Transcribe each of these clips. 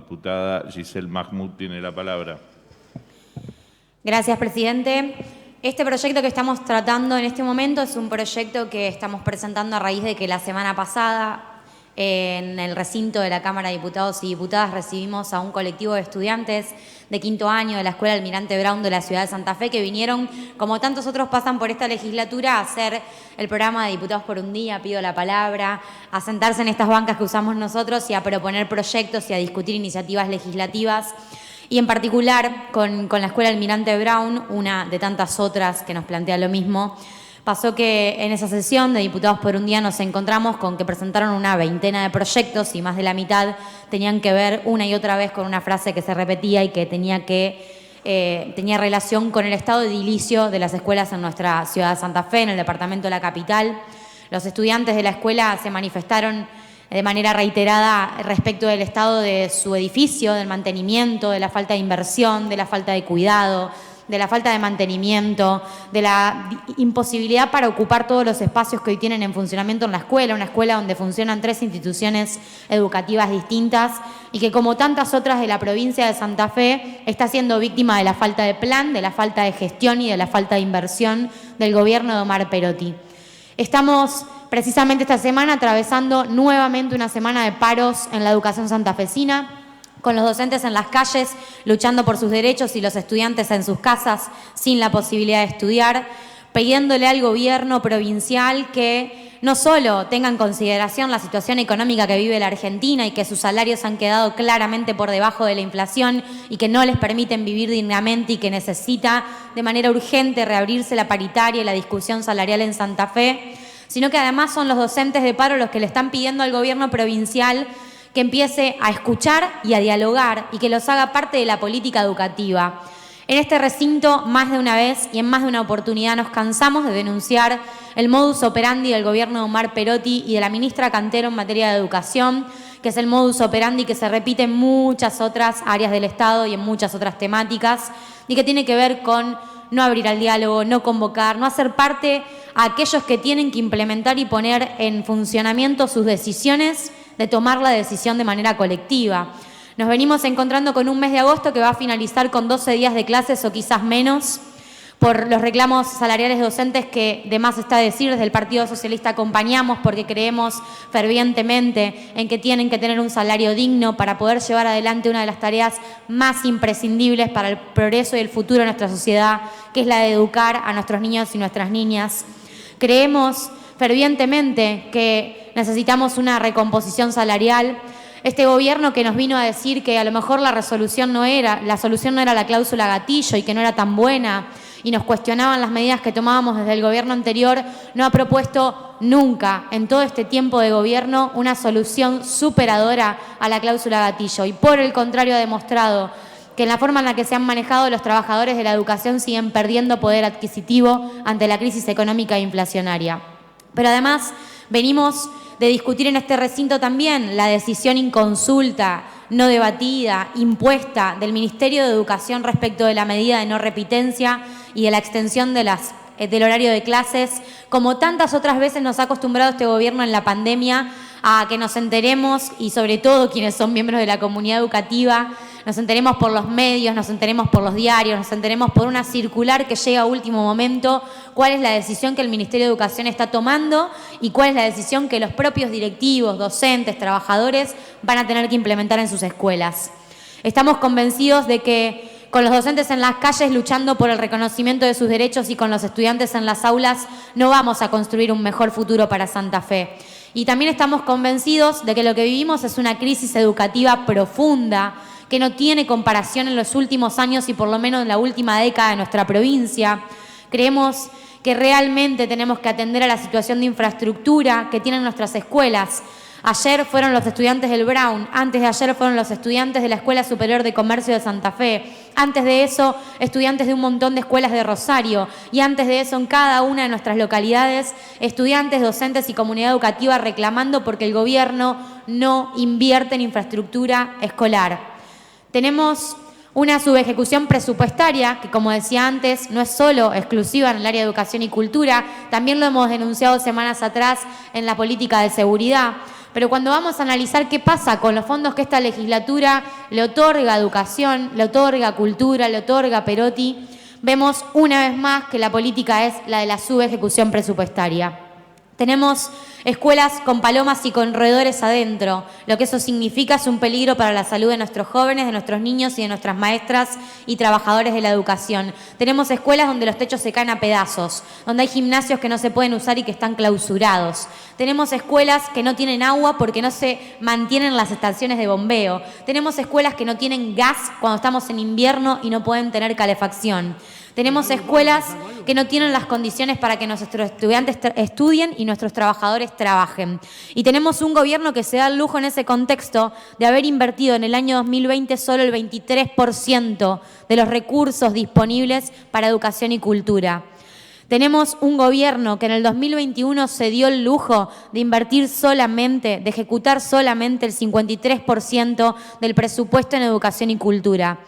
diputada Giselle Mahmoud tiene la palabra. Gracias, presidente. Este proyecto que estamos tratando en este momento es un proyecto que estamos presentando a raíz de que la semana pasada en el recinto de la Cámara de Diputados y Diputadas recibimos a un colectivo de estudiantes de quinto año de la Escuela Almirante Brown de la ciudad de Santa Fe que vinieron, como tantos otros pasan por esta legislatura, a hacer el programa de Diputados por un Día, Pido la Palabra, a sentarse en estas bancas que usamos nosotros y a proponer proyectos y a discutir iniciativas legislativas. Y en particular con la Escuela Almirante Brown, una de tantas otras que nos plantea lo mismo, pasó que en esa sesión de Diputados por un Día nos encontramos con que presentaron una veintena de proyectos y más de la mitad tenían que ver una y otra vez con una frase que se repetía y que tenía relación con el estado edilicio de las escuelas en nuestra ciudad de Santa Fe, en el departamento de la capital. Los estudiantes de la escuela se manifestaron de manera reiterada respecto del estado de su edificio, del mantenimiento, de la falta de inversión, de la falta de cuidado, de la falta de mantenimiento, de la imposibilidad para ocupar todos los espacios que hoy tienen en funcionamiento en la escuela, una escuela donde funcionan 3 instituciones educativas distintas y que, como tantas otras de la provincia de Santa Fe, está siendo víctima de la falta de plan, de la falta de gestión y de la falta de inversión del gobierno de Omar Perotti. Estamos precisamente esta semana atravesando nuevamente una semana de paros en la educación santafesina, con los docentes en las calles luchando por sus derechos y los estudiantes en sus casas sin la posibilidad de estudiar, pidiéndole al gobierno provincial que no solo tenga en consideración la situación económica que vive la Argentina y que sus salarios han quedado claramente por debajo de la inflación y que no les permiten vivir dignamente y que necesita de manera urgente reabrirse la paritaria y la discusión salarial en Santa Fe, sino que además son los docentes de paro los que le están pidiendo al gobierno provincial que empiece a escuchar y a dialogar y que los haga parte de la política educativa. En este recinto, más de una vez y en más de una oportunidad nos cansamos de denunciar el modus operandi del gobierno de Omar Perotti y de la ministra Cantero en materia de educación, que es el modus operandi que se repite en muchas otras áreas del Estado y en muchas otras temáticas, y que tiene que ver con no abrir al diálogo, no convocar, no hacer parte a aquellos que tienen que implementar y poner en funcionamiento sus decisiones, de tomar la decisión de manera colectiva. Nos venimos encontrando con un mes de agosto que va a finalizar con 12 días de clases o quizás menos por los reclamos salariales docentes que, de más está decir, desde el Partido Socialista acompañamos porque creemos fervientemente en que tienen que tener un salario digno para poder llevar adelante una de las tareas más imprescindibles para el progreso y el futuro de nuestra sociedad, que es la de educar a nuestros niños y nuestras niñas. Creemos fervientemente que necesitamos una recomposición salarial. Este gobierno que nos vino a decir que a lo mejor la solución no era la cláusula gatillo y que no era tan buena, y nos cuestionaban las medidas que tomábamos desde el gobierno anterior, no ha propuesto nunca en todo este tiempo de gobierno una solución superadora a la cláusula gatillo, y por el contrario ha demostrado que en la forma en la que se han manejado los trabajadores de la educación siguen perdiendo poder adquisitivo ante la crisis económica e inflacionaria. Pero además venimos de discutir en este recinto también la decisión inconsulta, no debatida, impuesta del Ministerio de Educación respecto de la medida de no repitencia y de la extensión del horario de clases, como tantas otras veces nos ha acostumbrado este gobierno en la pandemia a que nos enteremos, y sobre todo quienes son miembros de la comunidad educativa, nos enteremos por los medios, nos enteremos por los diarios, nos enteremos por una circular que llega a último momento, cuál es la decisión que el Ministerio de Educación está tomando y cuál es la decisión que los propios directivos, docentes, trabajadores van a tener que implementar en sus escuelas. Estamos convencidos de que con los docentes en las calles luchando por el reconocimiento de sus derechos y con los estudiantes en las aulas no vamos a construir un mejor futuro para Santa Fe. Y también estamos convencidos de que lo que vivimos es una crisis educativa profunda que no tiene comparación en los últimos años y por lo menos en la última década de nuestra provincia. Creemos que realmente tenemos que atender a la situación de infraestructura que tienen nuestras escuelas. Ayer fueron los estudiantes del Brown, antes de ayer fueron los estudiantes de la Escuela Superior de Comercio de Santa Fe, antes de eso estudiantes de un montón de escuelas de Rosario y antes de eso en cada una de nuestras localidades estudiantes, docentes y comunidad educativa reclamando porque el gobierno no invierte en infraestructura escolar. Tenemos una subejecución presupuestaria que, como decía antes, no es solo exclusiva en el área de educación y cultura, también lo hemos denunciado semanas atrás en la política de seguridad. pero cuando vamos a analizar qué pasa con los fondos que esta legislatura le otorga a educación, le otorga a cultura, le otorga a Perotti, vemos una vez más que la política es la de la subejecución presupuestaria. Tenemos escuelas con palomas y con roedores adentro. Lo que eso significa es un peligro para la salud de nuestros jóvenes, de nuestros niños y de nuestras maestras y trabajadores de la educación. Tenemos escuelas donde los techos se caen a pedazos, donde hay gimnasios que no se pueden usar y que están clausurados. Tenemos escuelas que no tienen agua porque no se mantienen las estaciones de bombeo. Tenemos escuelas que no tienen gas cuando estamos en invierno y no pueden tener calefacción. Tenemos escuelas que no tienen las condiciones para que nuestros estudiantes estudien y nuestros trabajadores trabajen. Y tenemos un gobierno que se da el lujo en ese contexto de haber invertido en el año 2020 solo el 23% de los recursos disponibles para educación y cultura. Tenemos un gobierno que en el 2021 se dio el lujo de invertir solamente, de ejecutar solamente el 53% del presupuesto en educación y cultura.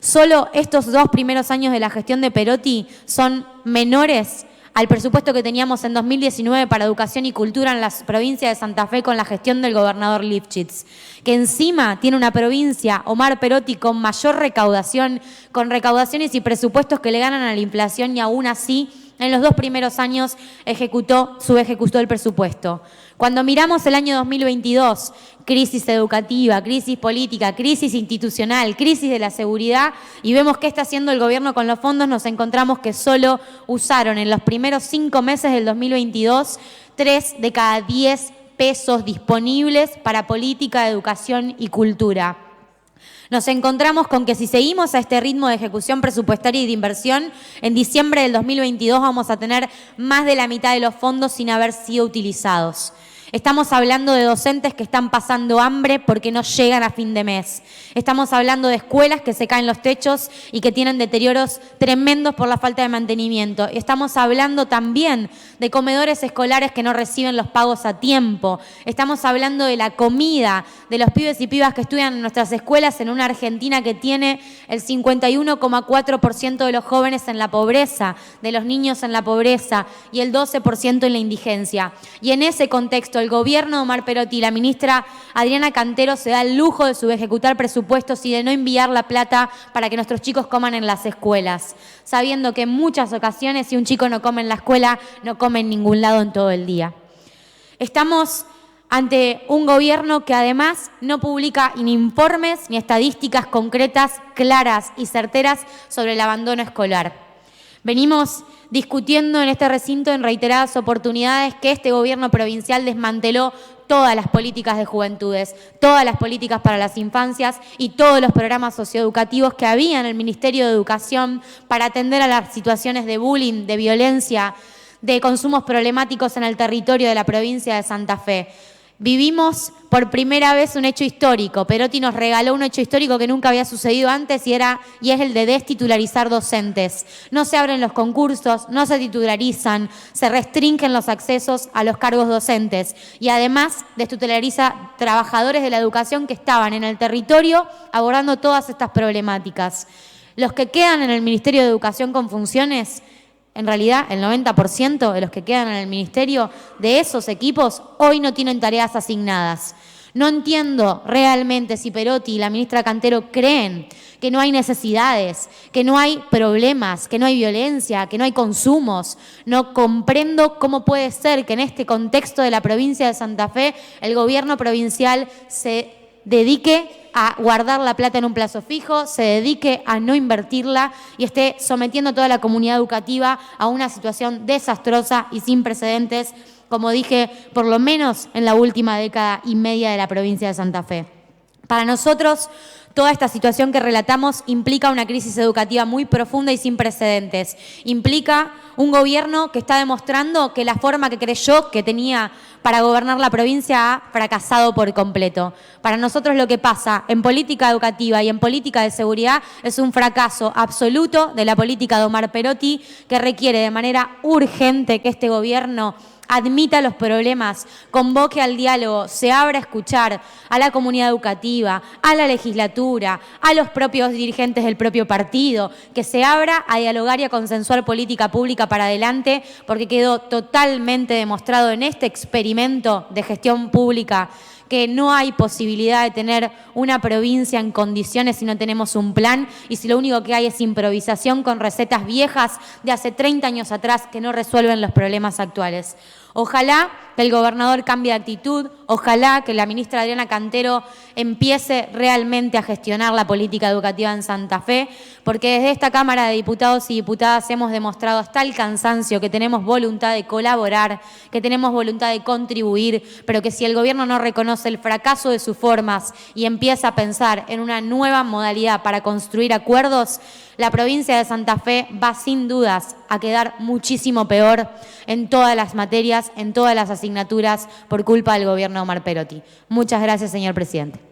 Solo estos 2 primeros años de la gestión de Perotti son menores al presupuesto que teníamos en 2019 para educación y cultura en la provincia de Santa Fe con la gestión del gobernador Lifchitz, que encima tiene una provincia, Omar Perotti, con mayor recaudación, con recaudaciones y presupuestos que le ganan a la inflación y aún así en los 2 primeros años subejecutó el presupuesto. Cuando miramos el año 2022, crisis educativa, crisis política, crisis institucional, crisis de la seguridad, y vemos qué está haciendo el gobierno con los fondos, nos encontramos que solo usaron en los primeros 5 meses del 2022 3 de cada 10 pesos disponibles para política, educación y cultura. Nos encontramos con que si seguimos a este ritmo de ejecución presupuestaria y de inversión, en diciembre del 2022 vamos a tener más de la mitad de los fondos sin haber sido utilizados. Estamos hablando de docentes que están pasando hambre porque no llegan a fin de mes. Estamos hablando de escuelas que se caen los techos y que tienen deterioros tremendos por la falta de mantenimiento. Estamos hablando también de comedores escolares que no reciben los pagos a tiempo. Estamos hablando de la comida de los pibes y pibas que estudian en nuestras escuelas en una Argentina que tiene el 51,4% de los jóvenes en la pobreza, de los niños en la pobreza y el 12% en la indigencia. Y en ese contexto, el gobierno de Omar Perotti y la ministra Adriana Cantero se da el lujo de subejecutar presupuestos y de no enviar la plata para que nuestros chicos coman en las escuelas, sabiendo que en muchas ocasiones si un chico no come en la escuela, no come en ningún lado en todo el día. Estamos ante un gobierno que además no publica ni informes ni estadísticas concretas, claras y certeras sobre el abandono escolar. Venimos discutiendo en este recinto en reiteradas oportunidades que este gobierno provincial desmanteló todas las políticas de juventudes, todas las políticas para las infancias y todos los programas socioeducativos que había en el Ministerio de Educación para atender a las situaciones de bullying, de violencia, de consumos problemáticos en el territorio de la provincia de Santa Fe. Vivimos por primera vez un hecho histórico. Perotti nos regaló un hecho histórico que nunca había sucedido antes y es el de destitularizar docentes. No se abren los concursos, no se titularizan, se restringen los accesos a los cargos docentes y además destitulariza trabajadores de la educación que estaban en el territorio abordando todas estas problemáticas. Los que quedan en el Ministerio de Educación con funciones, en realidad, el 90% de los que quedan en el ministerio de esos equipos hoy no tienen tareas asignadas. No entiendo realmente si Perotti y la ministra Cantero creen que no hay necesidades, que no hay problemas, que no hay violencia, que no hay consumos. No comprendo cómo puede ser que en este contexto de la provincia de Santa Fe el gobierno provincial se dedique a guardar la plata en un plazo fijo, se dedique a no invertirla y esté sometiendo a toda la comunidad educativa a una situación desastrosa y sin precedentes, como dije, por lo menos en la última década y media de la provincia de Santa Fe. Para nosotros, toda esta situación que relatamos implica una crisis educativa muy profunda y sin precedentes. Implica un gobierno que está demostrando que la forma que creyó que tenía para gobernar la provincia ha fracasado por completo. Para nosotros lo que pasa en política educativa y en política de seguridad es un fracaso absoluto de la política de Omar Perotti que requiere de manera urgente que este gobierno admita los problemas, convoque al diálogo, se abra a escuchar a la comunidad educativa, a la legislatura, a los propios dirigentes del propio partido, que se abra a dialogar y a consensuar política pública para adelante, porque quedó totalmente demostrado en este experimento de gestión pública que no hay posibilidad de tener una provincia en condiciones si no tenemos un plan y si lo único que hay es improvisación con recetas viejas de hace 30 años atrás que no resuelven los problemas actuales. Ojalá que el gobernador cambie de actitud, ojalá que la ministra Adriana Cantero empiece realmente a gestionar la política educativa en Santa Fe, porque desde esta Cámara de Diputados y Diputadas hemos demostrado hasta el cansancio que tenemos voluntad de colaborar, que tenemos voluntad de contribuir, pero que si el gobierno no reconoce el fracaso de sus formas y empieza a pensar en una nueva modalidad para construir acuerdos, la provincia de Santa Fe va sin dudas a quedar muchísimo peor en todas las materias, en todas las asignaturas, por culpa del gobierno de Omar Perotti. Muchas gracias, señor presidente.